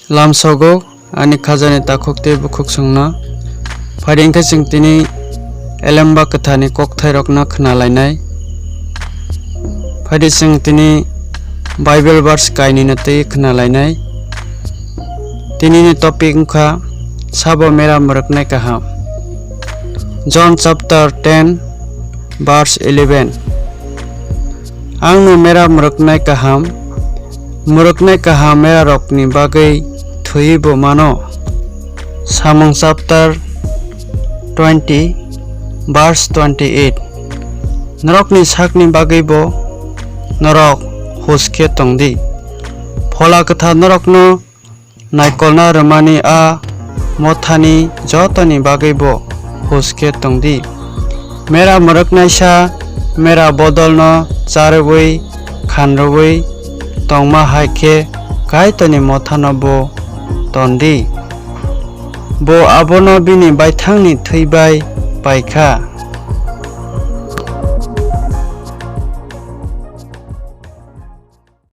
lamsogo ani khajani takhokte bukhuk sungna phaidingkhe ching tini elamba kathani kokthai rokna khwnalainai phaidi ching tini Bible verse kaini na tei khwnalainai tini ni topic ungkha sabo mera muraknai kaham John chapter 10 verse 11 angno mera muraknai kaham mera rokni bagai thui bo mano Samung chapter 20 verse 28 norokni sakni bagai bo norok huske tongdi phola katha norokno naikolna ramani a mothani jotoni bagai bo huske tongdi mera muraknai sa mera bodolno charwei khanrowei tongma haikhe kaitoni mothano bo tondi bo abono bini baithangni theibai paikha